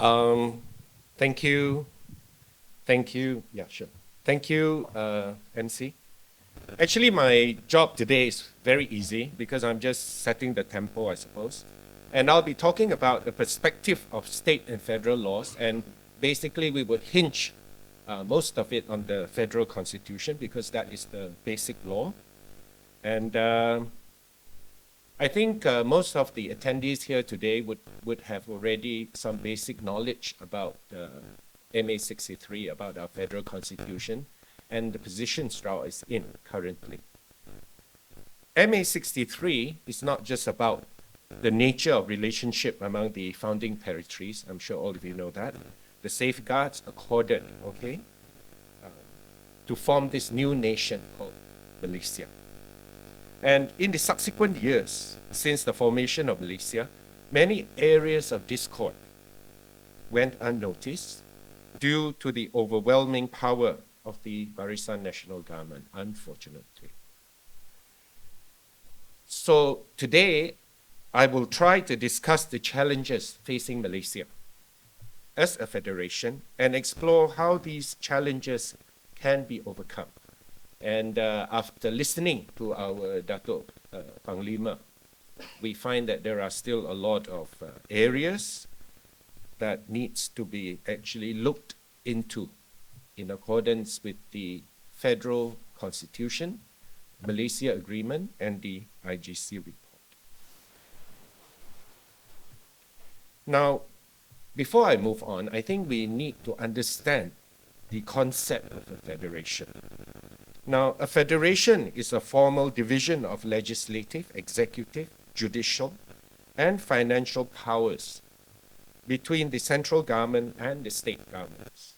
Thank you. Thank you. Yeah, sure. Thank you, MC. Actually, my job today is very easy because I'm just setting the tempo, I suppose. And I'll be talking about the perspective of state and federal laws. And basically, we would hinge most of it on the federal constitution because that is the basic law. And I think most of the attendees here today would have already some basic knowledge about MA63, about our federal constitution, and the position Sarawak is in currently. MA63 is not just about the nature of relationship among the founding territories, I'm sure all of you know that, the safeguards accorded, okay, to form this new nation called Malaysia. And in the subsequent years, since the formation of Malaysia, many areas of discord went unnoticed due to the overwhelming power of the Barisan National Government, unfortunately. So today, I will try to discuss the challenges facing Malaysia as a federation and explore how these challenges can be overcome. And after listening to our Dato' Panglima, we find that there are still a lot of areas that needs to be actually looked into in accordance with the federal constitution, Malaysia Agreement, and the IGC report. Now, before I move on, I think we need to understand the concept of a federation. Now, a federation is a formal division of legislative, executive, judicial, and financial powers between the central government and the state governments.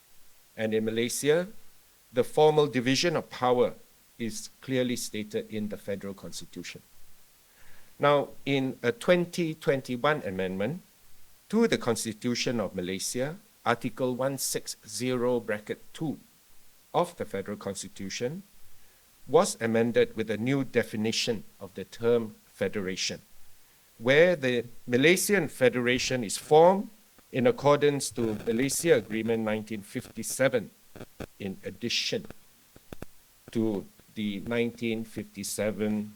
And in Malaysia, the formal division of power is clearly stated in the federal constitution. Now, in a 2021 amendment to the Constitution of Malaysia, Article 160(2) of the federal constitution was amended with a new definition of the term federation, where the Malaysian Federation is formed in accordance to Malaysia Agreement 1957, in addition to the 1957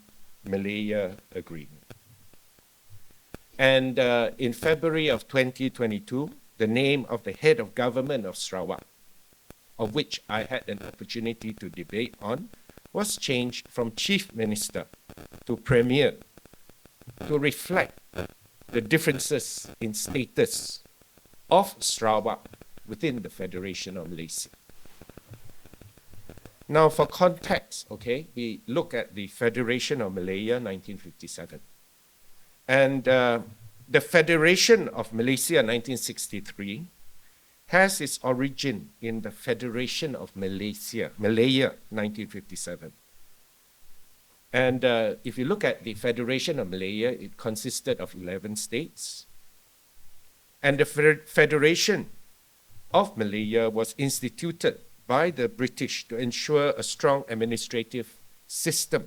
Malaysia Agreement. And in February of 2022, the name of the head of government of Sarawak, of which I had an opportunity to debate on, was changed from Chief Minister to Premier to reflect the differences in status of Sarawak within the Federation of Malaysia. Now, for context, okay, we look at the Federation of Malaya 1957. And the Federation of Malaysia 1963 has its origin in the Federation of Malaya 1957. And if you look at the Federation of Malaya, it consisted of 11 states. And the Federation of Malaya was instituted by the British to ensure a strong administrative system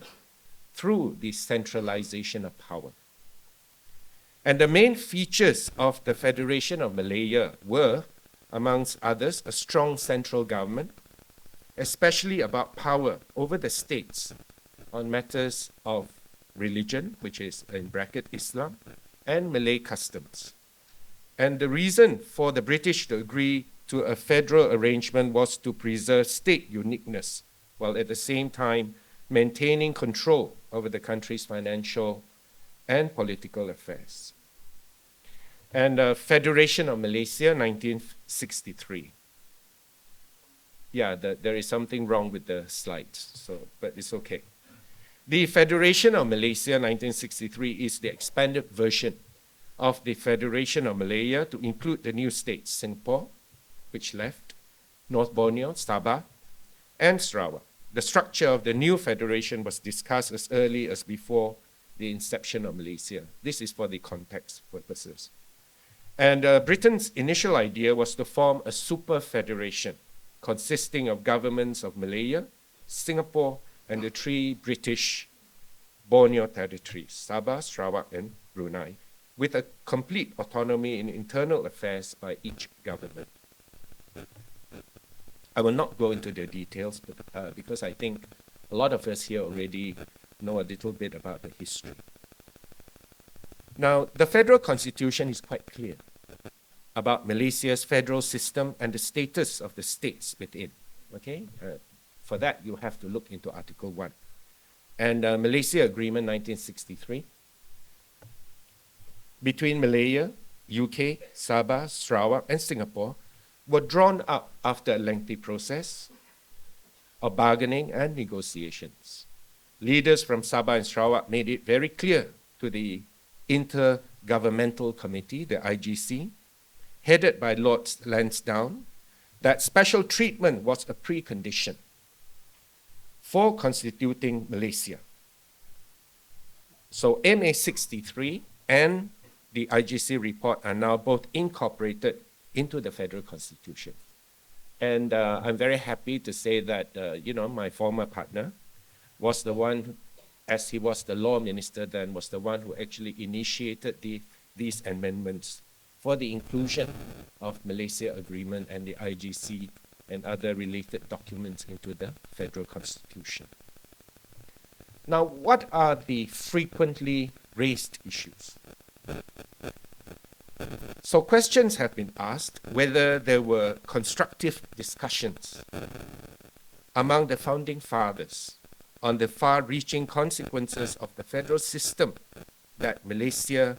through the centralization of power. And the main features of the Federation of Malaya were, amongst others, a strong central government, especially about power over the states on matters of religion, which is in bracket Islam, and Malay customs. And the reason for the British to agree to a federal arrangement was to preserve state uniqueness, while at the same time maintaining control over the country's financial and political affairs. And Federation of Malaysia, 1963. Yeah, there is something wrong with the slides, but it's okay. The Federation of Malaysia, 1963, is the expanded version of the Federation of Malaya to include the new states, Singapore, which left, North Borneo, Sabah, and Sarawak. The structure of the new federation was discussed as early as before the inception of Malaysia. This is for the context purposes. And Britain's initial idea was to form a super federation consisting of governments of Malaya, Singapore, and the three British Borneo territories, Sabah, Sarawak, and Brunei, with a complete autonomy in internal affairs by each government. I will not go into the details because I think a lot of us here already know a little bit about the history. Now, the federal constitution is quite clear about Malaysia's federal system and the status of the states within. Okay, for that you have to look into Article 1. And Malaysia Agreement 1963 between Malaya, UK, Sabah, Sarawak, and Singapore were drawn up after a lengthy process of bargaining and negotiations. Leaders from Sabah and Sarawak made it very clear to the Intergovernmental Committee, the IGC, headed by Lord Lansdowne, that special treatment was a precondition for constituting Malaysia. So MA63 and the IGC report are now both incorporated into the federal constitution. And I'm very happy to say that, my former partner was the one, as he was the law minister then, was the one who actually initiated these amendments for the inclusion of Malaysia Agreement and the IGC and other related documents into the federal constitution. Now, what are the frequently raised issues? So questions have been asked whether there were constructive discussions among the founding fathers on the far-reaching consequences of the federal system that Malaysia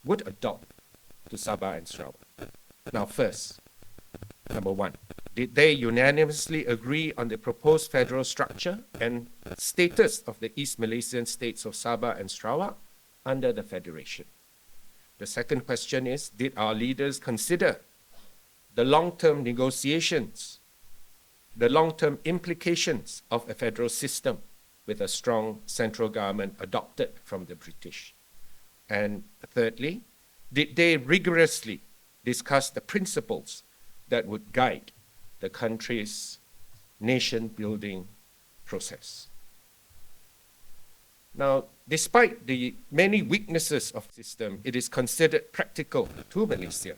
would adopt to Sabah and Sarawak. Now first, number one, did they unanimously agree on the proposed federal structure and status of the East Malaysian states of Sabah and Sarawak under the Federation? The second question is, did our leaders consider the long-term negotiations, the long-term implications of a federal system with a strong central government adopted from the British? And thirdly, did they rigorously discuss the principles that would guide the country's nation-building process? Now, despite the many weaknesses of the system, it is considered practical to Malaysia,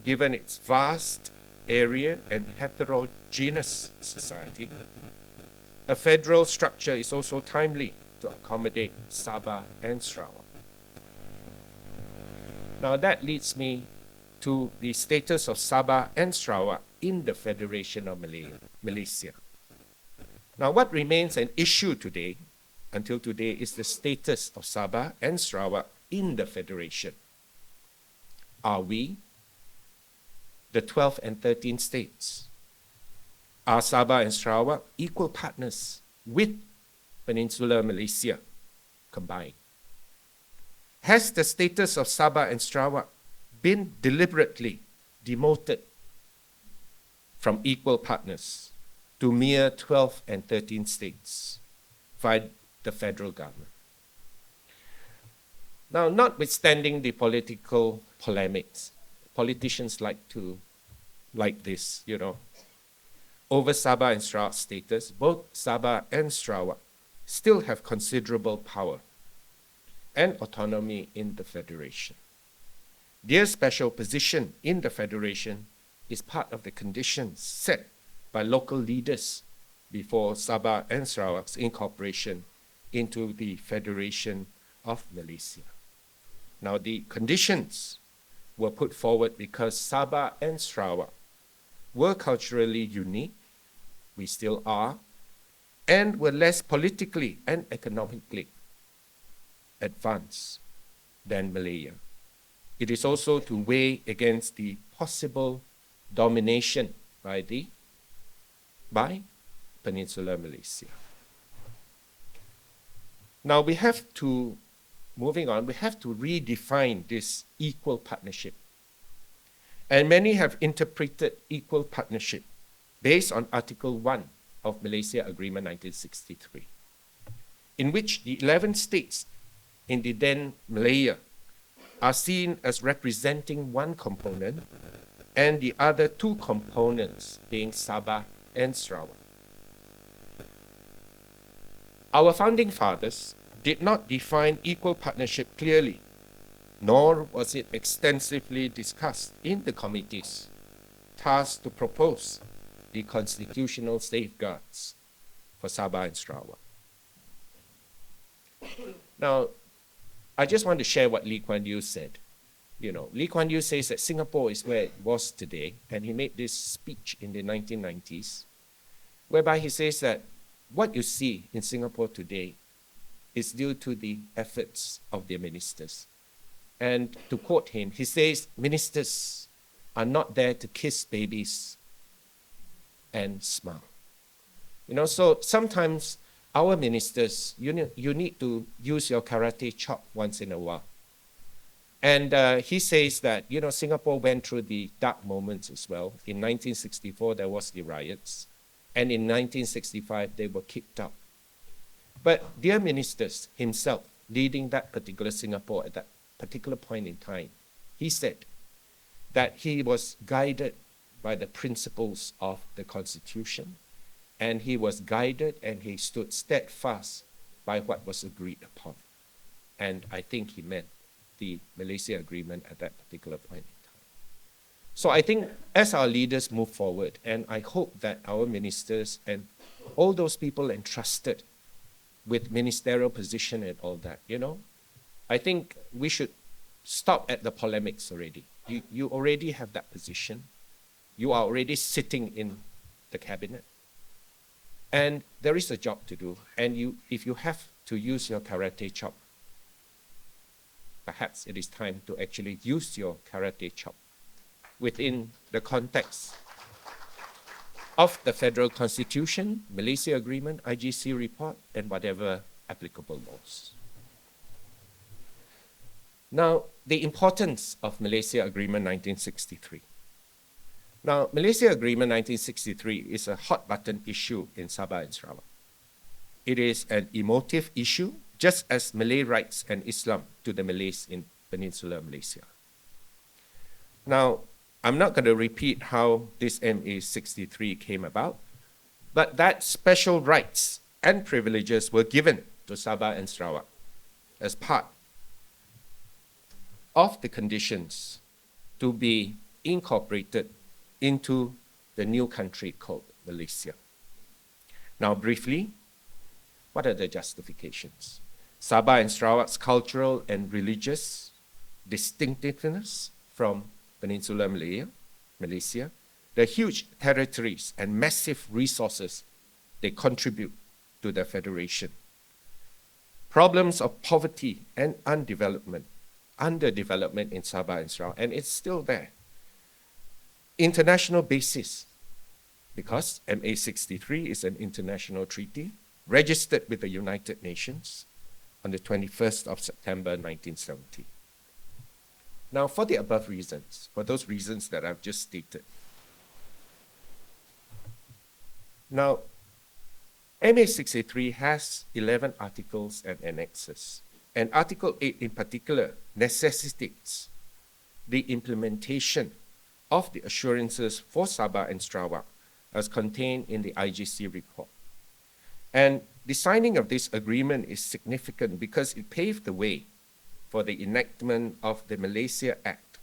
given its vast area and heterogeneous society. A federal structure is also timely to accommodate Sabah and Sarawak. Now that leads me to the status of Sabah and Sarawak in the Federation of Malaysia. Now what remains an issue today, until today, is the status of Sabah and Sarawak in the Federation. Are we, the 12 and 13 states, are Sabah and Sarawak equal partners with Peninsular Malaysia combined? Has the status of Sabah and Sarawak been deliberately demoted from equal partners to mere 12 and 13 states by the federal government? Now, notwithstanding the political polemics, politicians like this, over Sabah and Sarawak status, both Sabah and Sarawak still have considerable power and autonomy in the Federation. Their special position in the Federation is part of the conditions set by local leaders before Sabah and Sarawak's incorporation into the Federation of Malaysia. Now, the conditions were put forward because Sabah and Sarawak were culturally unique, we still are, and were less politically and economically advanced than Malaya. It is also to weigh against the possible domination by Peninsular Malaysia. Now we have to redefine this equal partnership. And many have interpreted equal partnership based on Article 1 of Malaysia Agreement 1963, in which the 11 states in the then Malaya are seen as representing one component and the other two components being Sabah and Sarawak. Our founding fathers did not define equal partnership clearly nor was it extensively discussed in the committees tasked to propose the constitutional safeguards for Sabah and Sarawak. Now, I just want to share what Lee Kuan Yew said. You know, Lee Kuan Yew says that Singapore is where it was today, and he made this speech in the 1990s, whereby he says that what you see in Singapore today is due to the efforts of their ministers. And to quote him, he says, ministers are not there to kiss babies and smile. You know, so sometimes our ministers, you need to use your karate chop once in a while. And he says that, you know, Singapore went through the dark moments as well. In 1964, there was the riots. And in 1965, they were kicked out. But dear ministers himself, leading that particular Singapore at that particular point in time, he said that he was guided by the principles of the Constitution, and he was guided and he stood steadfast by what was agreed upon. And I think he meant the Malaysia Agreement at that particular point in time. So I think as our leaders move forward, and I hope that our ministers and all those people entrusted with ministerial position and all that, you know, I think we should stop at the polemics already. You already have that position. You are already sitting in the cabinet. And there is a job to do. And if you have to use your karate chop, perhaps it is time to actually use your karate chop within the context of the Federal Constitution, Malaysia Agreement, IGC report, and whatever applicable laws. Now, the importance of Malaysia Agreement 1963. Now, Malaysia Agreement 1963 is a hot button issue in Sabah and Sarawak. It is an emotive issue, just as Malay rights and Islam to the Malays in Peninsular Malaysia. Now, I'm not going to repeat how this MA63 came about, but that special rights and privileges were given to Sabah and Sarawak as part of the conditions to be incorporated into the new country called Malaysia. Now, briefly, what are the justifications? Sabah and Sarawak's cultural and religious distinctiveness from Peninsular Malaysia, the huge territories and massive resources they contribute to the federation. Problems of poverty and underdevelopment in Sabah and Sarawak, and it's still there. International basis, because MA63 is an international treaty registered with the United Nations on the 21st of September 1970. Now, for the above reasons, for those reasons that I've just stated, now, MA63 has 11 articles and annexes, and Article 8 in particular necessitates the implementation of the assurances for Sabah and Sarawak as contained in the IGC report. And the signing of this agreement is significant because it paved the way for the enactment of the Malaysia Act,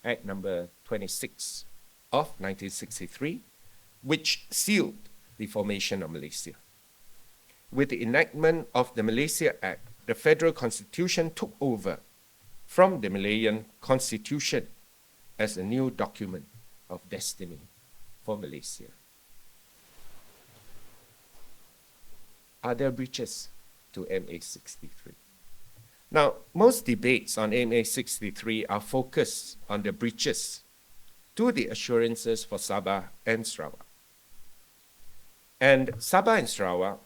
Act number 26 of 1963, which sealed the formation of Malaysia. With the enactment of the Malaysia Act, the Federal Constitution took over from the Malayan Constitution as a new document of destiny for Malaysia. Are there breaches to MA63? Now, most debates on MA63 are focused on the breaches to the assurances for Sabah and Sarawak. And Sabah and Sarawak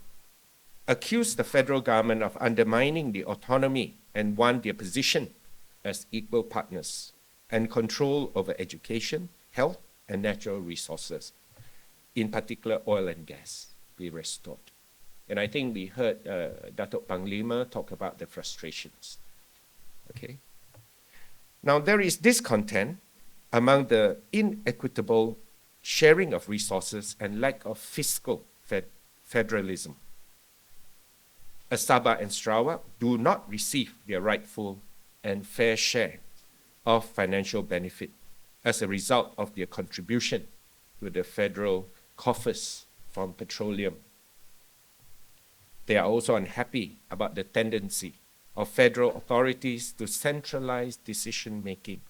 accused the federal government of undermining the autonomy and won their position as equal partners and control over education, health, and natural resources, in particular oil and gas, be restored. And I think we heard Datuk Panglima talk about the frustrations. Okay. Now, there is discontent among the inequitable sharing of resources and lack of fiscal federalism, as Sabah and Sarawak do not receive their rightful and fair share of financial benefit as a result of their contribution to the federal coffers from petroleum. They are also unhappy about the tendency of federal authorities to centralize decision-making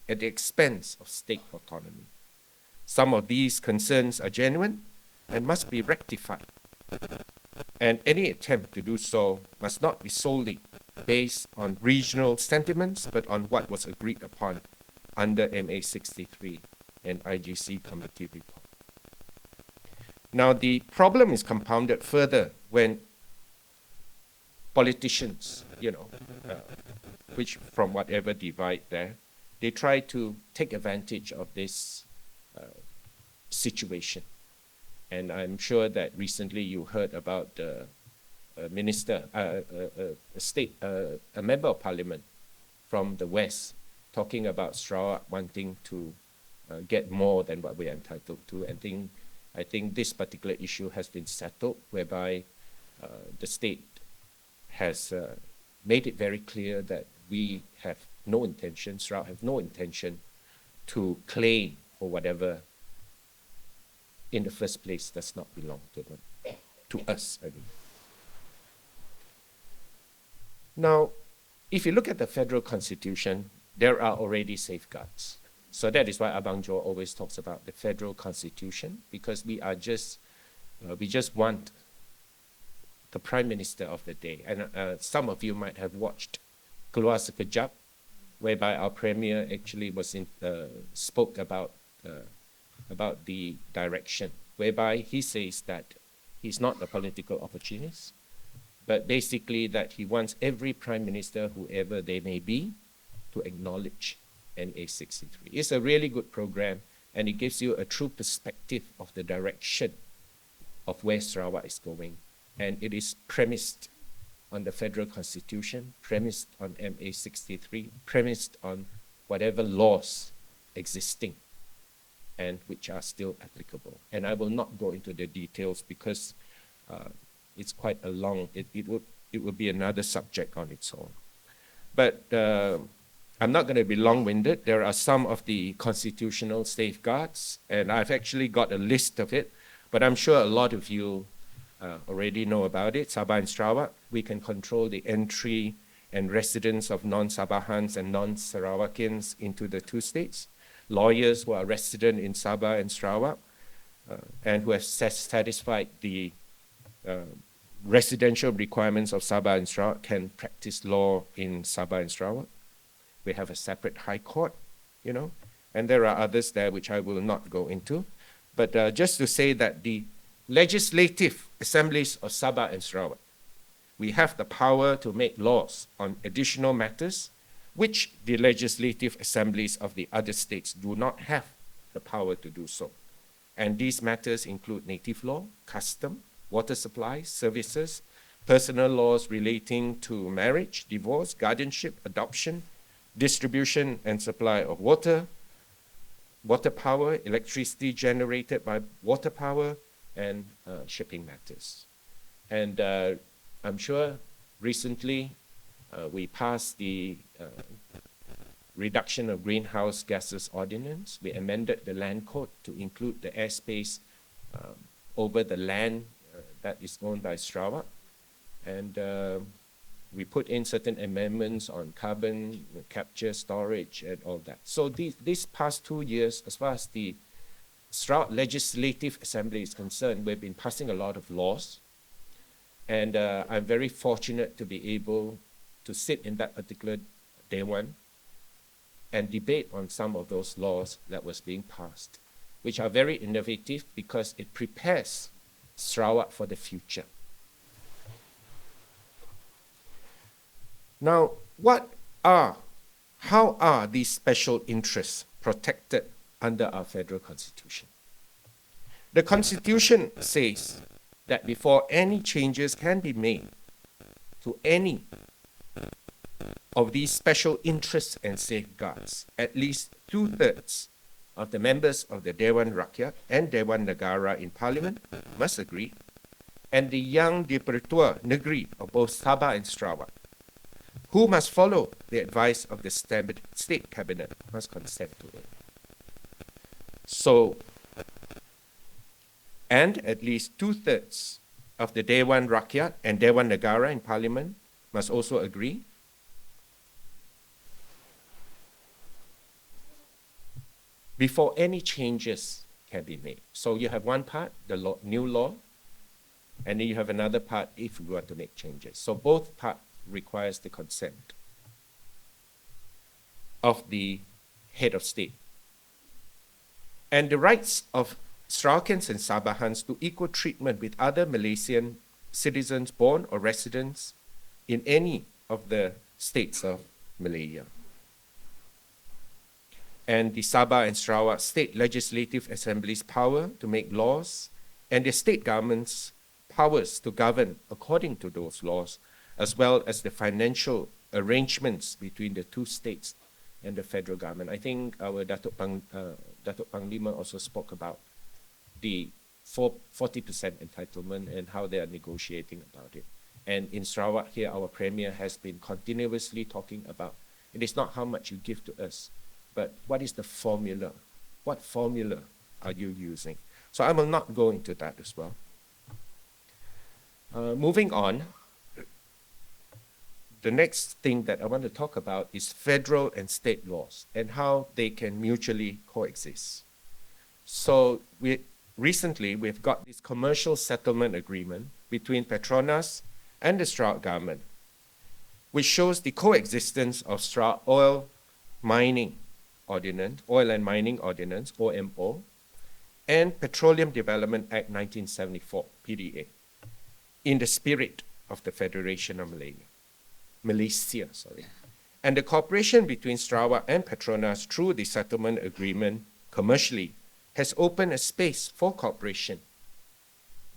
at the expense of state autonomy. Some of these concerns are genuine and must be rectified. And any attempt to do so must not be solely based on regional sentiments, but on what was agreed upon under MA63 and IGC committee report. Now, the problem is compounded further when politicians, which from whatever divide there, they try to take advantage of this situation. And I'm sure that recently you heard about a member of parliament from the West talking about Sarawak wanting to get more than what we're entitled to. And I think this particular issue has been settled, whereby the state has made it very clear that we have no intention, Sarawak have no intention to claim for whatever in the first place does not belong to them, to us, I mean. Now, if you look at the federal constitution, there are already safeguards. So that is why Abang Jo always talks about the federal constitution, because we just want the prime minister of the day. And some of you might have watched Keluar Sekejap, whereby our premier actually spoke about the direction, whereby he says that he's not a political opportunist, but basically that he wants every prime minister, whoever they may be, to acknowledge MA63. It's a really good program, and it gives you a true perspective of the direction of where Sarawak is going. And it is premised on the federal constitution, premised on MA63, premised on whatever laws existing and which are still applicable. And I will not go into the details because it's quite a long, it would be another subject on its own. But I'm not going to be long-winded. There are some of the constitutional safeguards, and I've actually got a list of it, but I'm sure a lot of you already know about it. Sabah and Sarawak, we can control the entry and residence of non-Sabahans and non-Sarawakians into the two states. Lawyers who are resident in Sabah and Sarawak and who have satisfied the residential requirements of Sabah and Sarawak can practice law in Sabah and Sarawak. We have a separate high court, and there are others there which I will not go into. But just to say that the legislative assemblies of Sabah and Sarawak, we have the power to make laws on additional matters which the legislative assemblies of the other states do not have the power to do so. And these matters include native law, custom, water supply, services, personal laws relating to marriage, divorce, guardianship, adoption, distribution and supply of water, water power, electricity generated by water power, and shipping matters. And I'm sure recently we passed the reduction of greenhouse gases ordinance. We amended the land code to include the airspace over the land that is owned by Sarawak. And we put in certain amendments on carbon capture, storage, and all that. So these past 2 years, as far as the Sarawak Legislative Assembly is concerned, we've been passing a lot of laws. And I'm very fortunate to be able to sit in that particular Dewan and debate on some of those laws that was being passed, which are very innovative because it prepares Sarawak for the future. Now, how are these special interests protected under our federal constitution? The constitution says that before any changes can be made to any of these special interests and safeguards, at least 2/3 of the members of the Dewan Rakyat and Dewan Negara in Parliament must agree, and the Yang di-Pertua Negeri of both Sabah and Sarawak, who must follow the advice of the state cabinet, must consent to it. So, and at least 2/3 of the Dewan Rakyat and Dewan Negara in Parliament must also agree. Before any changes can be made. So you have one part, the law, new law, and then you have another part if we want to make changes. So both parts requires the consent of the head of state. And the rights of Sarawakians and Sabahans to equal treatment with other Malaysian citizens born or residents in any of the states of Malaysia. And the Sabah and Sarawak state legislative assemblies' power to make laws and the state government's powers to govern according to those laws, as well as the financial arrangements between the two states and the federal government. I think our Datuk Panglima also spoke about the 40% entitlement and how they are negotiating about it. And in Sarawak here, our Premier has been continuously talking about it is not how much you give to us, but what is the formula? What formula are you using? So I will not go into that as well. Moving on, the next thing that I want to talk about is federal and state laws and how they can mutually coexist. So recently we've got this commercial settlement agreement between Petronas and the Sarawak government, which shows the coexistence of Sarawak Oil and Mining Ordinance, OMO, and Petroleum Development Act 1974, PDA, in the spirit of the Federation of Malaysia. And the cooperation between Sarawak and Petronas through the settlement agreement commercially has opened a space for cooperation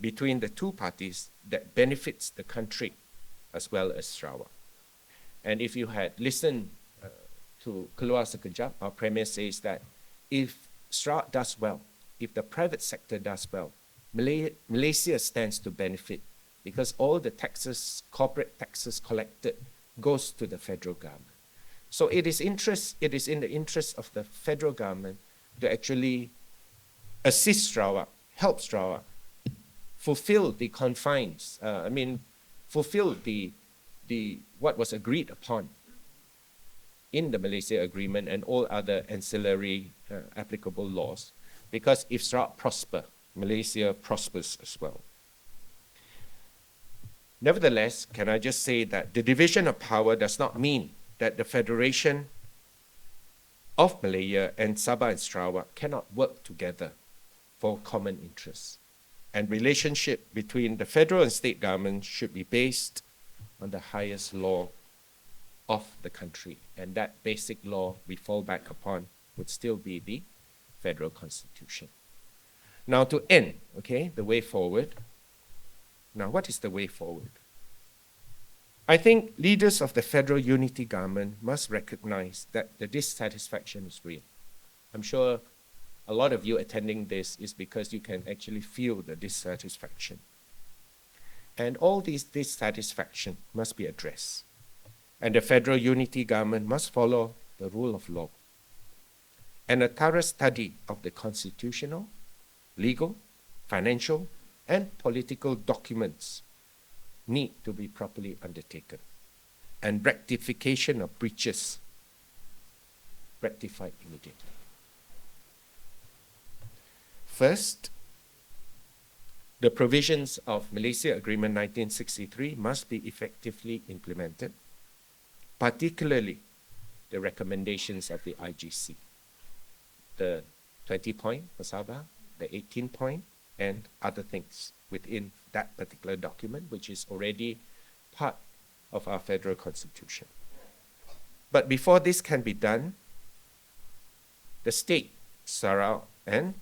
between the two parties that benefits the country as well as Sarawak. And if you had listened to Keluar Sekejap, our Premier says that if Sarawak does well, if the private sector does well, Malaysia stands to benefit because all the taxes, corporate taxes collected goes to the federal government. So it is in the interest of the federal government to actually assist Sarawak, help Sarawak, fulfill the confines, fulfill the what was agreed upon in the Malaysia Agreement and all other ancillary applicable laws. Because if Sarawak prosper, Malaysia prospers as well. Nevertheless, can I just say that the division of power does not mean that the Federation of Malaya and Sabah and Sarawak cannot work together for common interests. And relationship between the federal and state governments should be based on the highest law of the country. And that basic law we fall back upon would still be the federal constitution. Now to end, the way forward. Now, what is the way forward? I think leaders of the federal unity government must recognize that the dissatisfaction is real. I'm sure a lot of you attending this is because you can actually feel the dissatisfaction. And all these dissatisfaction must be addressed. And the federal unity government must follow the rule of law. And a thorough study of the constitutional, legal, financial, and political documents need to be properly undertaken, and rectification of breaches rectified immediately. First, the provisions of Malaysia Agreement 1963 must be effectively implemented, particularly the recommendations of the IGC, the 20-point for Sabah, the 18-point, and other things within that particular document, which is already part of our federal constitution. But before this can be done, the state, Sarawak, and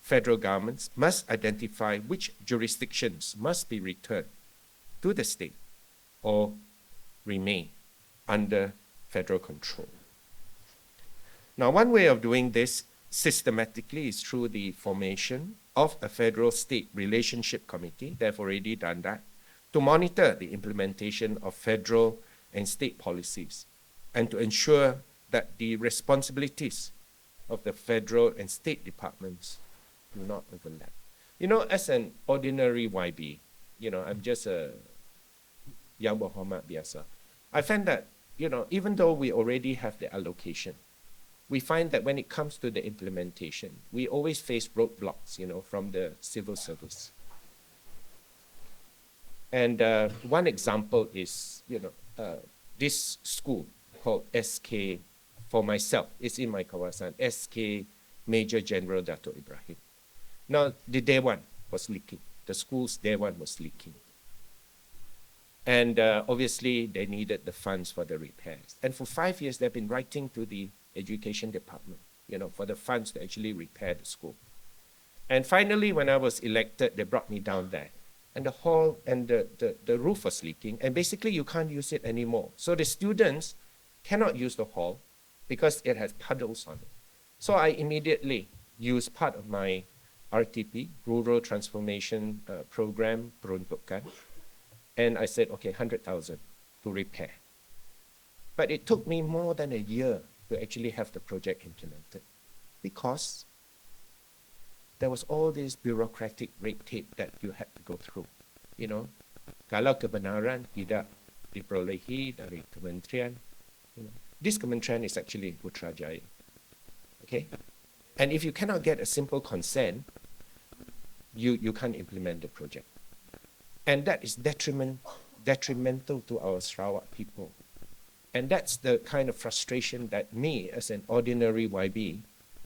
federal governments must identify which jurisdictions must be returned to the state or remain under federal control. Now, one way of doing this systematically is through the formation of a federal state relationship committee. They've already done that to monitor the implementation of federal and state policies, and to ensure that the responsibilities of the federal and state departments do not overlap. You know, as an ordinary YB, you know, I'm just a Yang Berhormat biasa. I find that, you know, even though we already have the allocation, we find that when it comes to the implementation, we always face roadblocks, you know, from the civil service. And one example is, you know, this school called SK, for myself, it's in my kawasan, SK Major General Dato Ibrahim. Now, the day one was leaking. The school's day one was leaking. And obviously, they needed the funds for the repairs. And for 5 years, they've been writing to the education department, you know, for the funds to actually repair the school. And finally, when I was elected, they brought me down there. And the hall and the roof was leaking. And basically, you can't use it anymore. So the students cannot use the hall because it has puddles on it. So I immediately used part of my RTP, Rural Transformation Program, peruntukan. And I said, okay, 100,000 to repair. But it took me more than a year to actually have the project implemented because there was all this bureaucratic red tape that you had to go through. You know, kalau kebenaran tidak diperolehi dari kementerian, you know, this kementerian is actually Putrajaya. Okay? And if you cannot get a simple consent, you can't implement the project. And that is detrimental to our Sarawak people. And that's the kind of frustration that me, as an ordinary YB,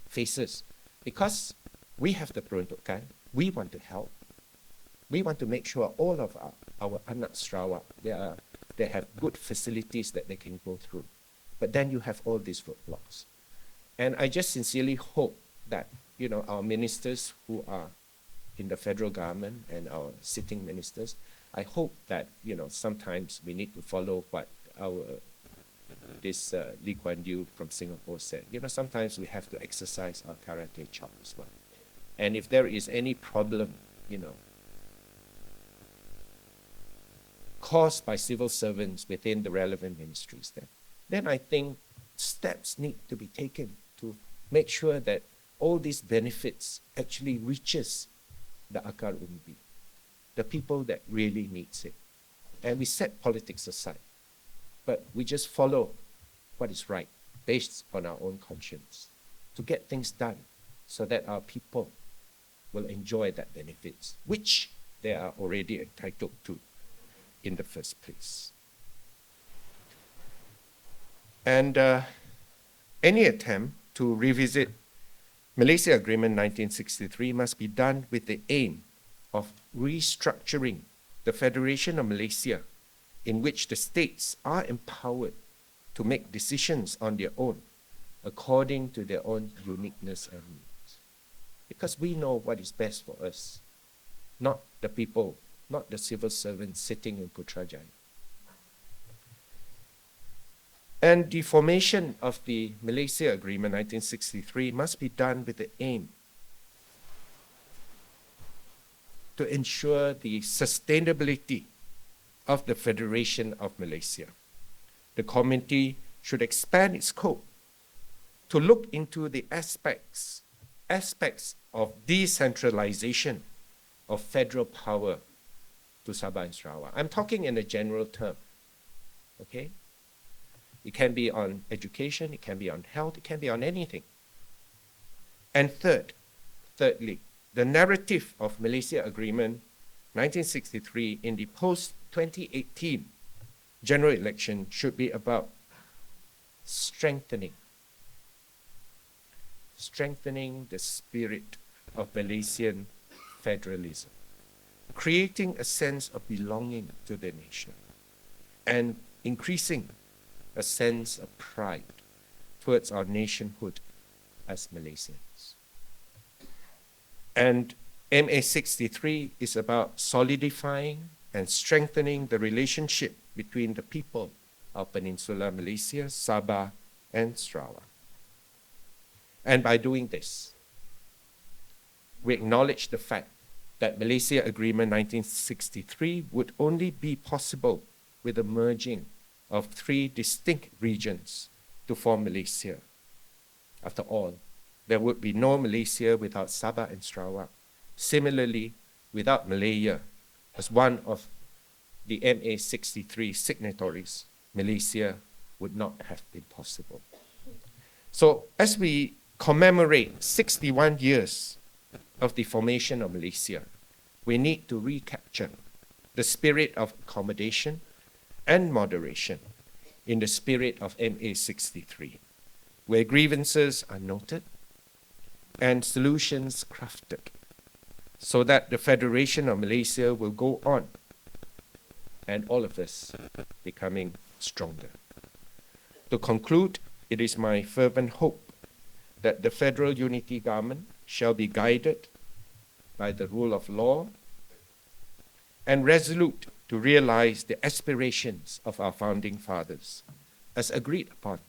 faces. Because we have the peruntukan, we want to help. We want to make sure all of our anak Sarawak, they have good facilities that they can go through. But then you have all these roadblocks. And I just sincerely hope that, you know, our ministers who are in the federal government and our sitting ministers, I hope that, you know, sometimes we need to follow what this Lee Kuan Yew from Singapore said. You know, sometimes we have to exercise our karate chop as well. And if there is any problem, you know, caused by civil servants within the relevant ministries, then I think steps need to be taken to make sure that all these benefits actually reaches the akar umbi, the people that really needs it. And we set politics aside, but we just follow what is right based on our own conscience to get things done so that our people will enjoy that benefits, which they are already entitled to in the first place. And any attempt to revisit Malaysia Agreement 1963 must be done with the aim of restructuring the Federation of Malaysia, in which the states are empowered to make decisions on their own according to their own uniqueness and needs. Because we know what is best for us, not the people, not the civil servants sitting in Putrajaya. And the formation of the Malaysia Agreement 1963 must be done with the aim to ensure the sustainability of the Federation of Malaysia. The committee should expand its scope to look into the aspects of decentralization of federal power to Sabah and Sarawak. I'm talking in a general term, okay? It can be on education, it can be on health, it can be on anything. And thirdly, the narrative of Malaysia Agreement 1963 in the post-2018 general election should be about strengthening the spirit of Malaysian federalism, creating a sense of belonging to the nation, and increasing a sense of pride towards our nationhood as Malaysians. And MA63 is about solidifying and strengthening the relationship between the people of Peninsular Malaysia, Sabah, and Sarawak. And by doing this, we acknowledge the fact that Malaysia Agreement 1963 would only be possible with the merging of three distinct regions to form Malaysia. After all, there would be no Malaysia without Sabah and Sarawak. Similarly, without Malaya, as one of the MA63 signatories, Malaysia would not have been possible. So as we commemorate 61 years of the formation of Malaysia, we need to recapture the spirit of accommodation and moderation in the spirit of MA63, where grievances are noted and solutions crafted, so that the Federation of Malaysia will go on and all of us becoming stronger. To conclude, it is my fervent hope that the federal unity government shall be guided by the rule of law and resolute to realize the aspirations of our founding fathers as agreed upon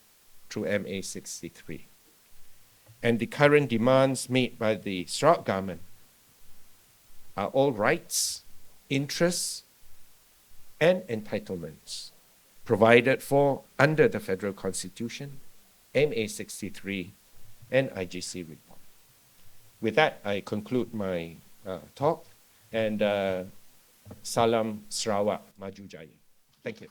through MA63. And the current demands made by the Sarawak government are all rights, interests, and entitlements provided for under the Federal Constitution, MA63, and IGC report. With that, I conclude my talk, and Salam Sarawak Maju Jaya. Thank you.